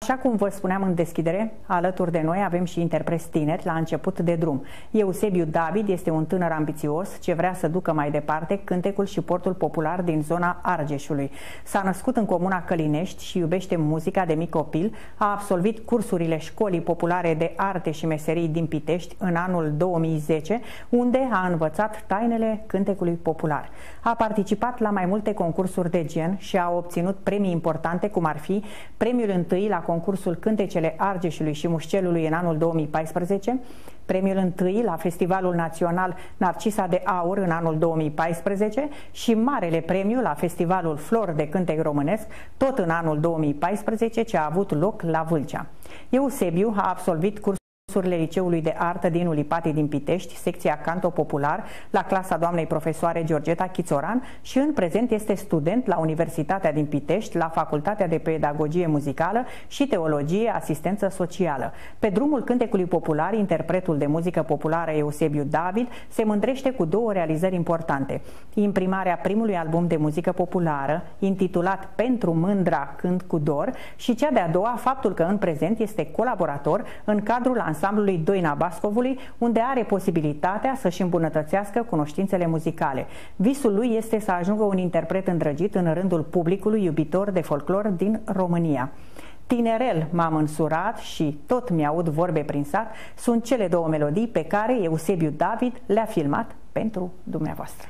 Așa cum vă spuneam în deschidere, alături de noi avem și interpreți tineri la început de drum. Eusebiu David este un tânăr ambițios ce vrea să ducă mai departe cântecul și portul popular din zona Argeșului. S-a născut în comuna Călinești și iubește muzica de mic copil, a absolvit cursurile Școlii Populare de Arte și Meserii din Pitești în anul 2010, unde a învățat tainele cântecului popular. A participat la mai multe concursuri de gen și a obținut premii importante, cum ar fi premiul întâi la concursul Cântecele Argeșului și Mușcelului în anul 2014, premiul întâi la Festivalul Național Narcisa de Aur în anul 2014 și marele premiu la Festivalul Flor de Cântec Românesc, tot în anul 2014, ce a avut loc la Vâlcea. Eusebiu a absolvit cursurile Liceului de Artă din Ulipati din Pitești, secția Canto Popular, la clasa doamnei profesoare Georgeta Chițoran și în prezent este student la Universitatea din Pitești, la Facultatea de Pedagogie Muzicală și Teologie Asistență Socială. Pe drumul cântecului popular, interpretul de muzică populară Eusebiu David se mândrește cu două realizări importante: imprimarea primului album de muzică populară, intitulat Pentru Mândra Cânt cu Dor, și cea de-a doua, faptul că în prezent este colaborator în cadrul ansamblului Doina Bascovului, unde are posibilitatea să-și îmbunătățească cunoștințele muzicale. Visul lui este să ajungă un interpret îndrăgit în rândul publicului iubitor de folclor din România. Tinerel m-am însurat și tot mi-aud vorbe prin sat sunt cele două melodii pe care Eusebiu David le-a filmat pentru dumneavoastră.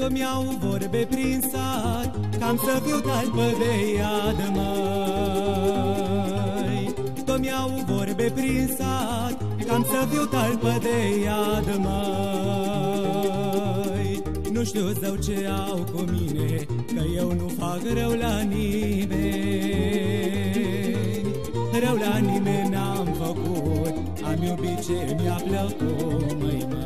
Mi-au vorbe prin sat, cam să fiu talpă de iad, măi. Mi-au vorbe prin sat, cam să fiu talpă de iad, măi. Nu știu zău ce au cu mine, că eu nu fac rău la nimeni. Rău la nimeni n-am făcut, am iubit ce mi-a plăcut, măi, măi.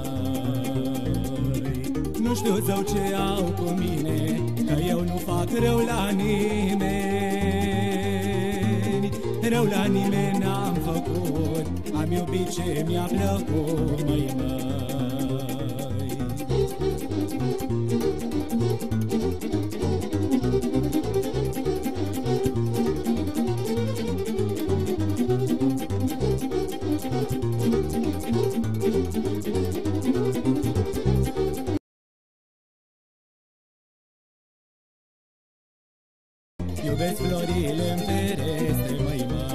Nu știu zău ce au cu mine, că eu nu fac rău la nimeni. Rău la nimeni n-am făcut, am iubit ce mi-a plăcut, măi, măi. Iubesc florile în ferestre, măi, măi.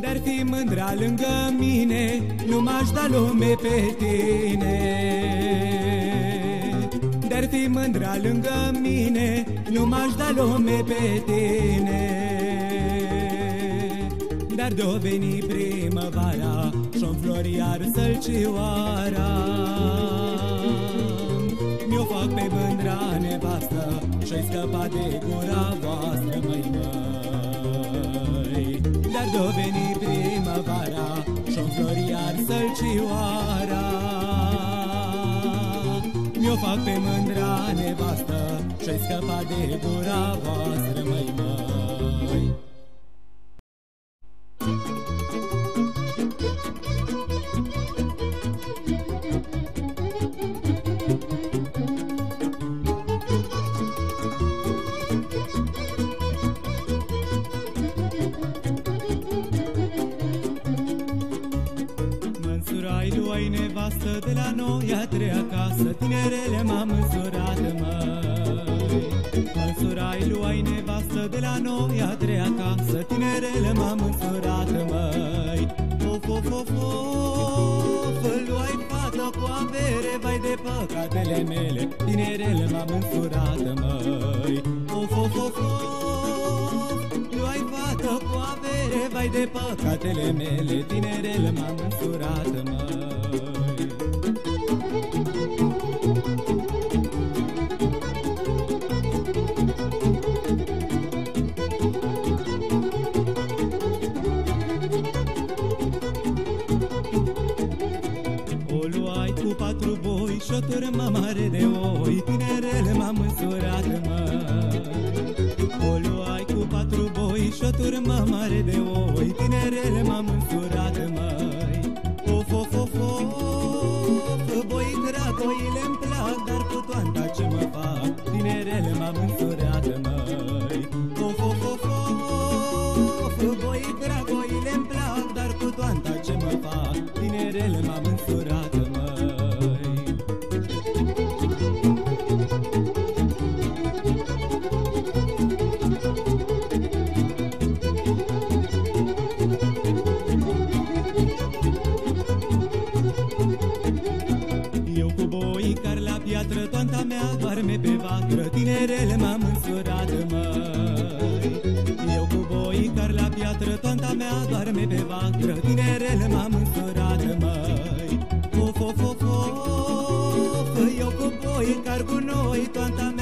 Dar fi mândra lângă mine, nu m-aș da lume pe tine. Dar fi mândra lângă mine, nu m-aș da lume pe tine. Dar de-o veni primăvara și-o înflori iar sălcioara, mi-o fac pe mândra nevastă și-o-i scăpa de gura voastră, măi, măi. Dar de-o veni primăvara și-o înflori iar sălcioara, mi-o fac pe mândra nevastă și-o-i scăpa de gura voastră, măi, măi. Luai nevastă de la noi a trei acasă, tinerele m-am însurat, măi. Măsurai, luai nevastă de la noi a trei acasă, tinerele m-am însurat, măi. Of, of, of, of, luai fată cu avere, vai de păcatele mele, tinerele m-am însurat, măi. Of, of, of, of, nu-ai fată cu avere, vai de păcatele mele, tinerele m-am însurat, măi. Cu patru boi și o turmă mare de oi, tinerele m-am însurat, măi. O luai cu patru boi și o turmă mare de oi, tinerele m-am însurat, măi. Of, of, of, of, boi dragoile-mi plac, dar cu toanta ce mă fac, tinerele m-am însurat, măi. Of, of, of, of, boi dragoile-mi plac, dar cu toanta ce mă fac, tinerele m-am însurat, măi. Piatră, toanta mea doarme pe vatră, tinerele m-am însurat, măi. Eu cu boi car la piatră, toanta mea doarme pe vatră, tinerele m-am însurat, măi. Of, of, of, of, eu cu boi car cu noi, toanta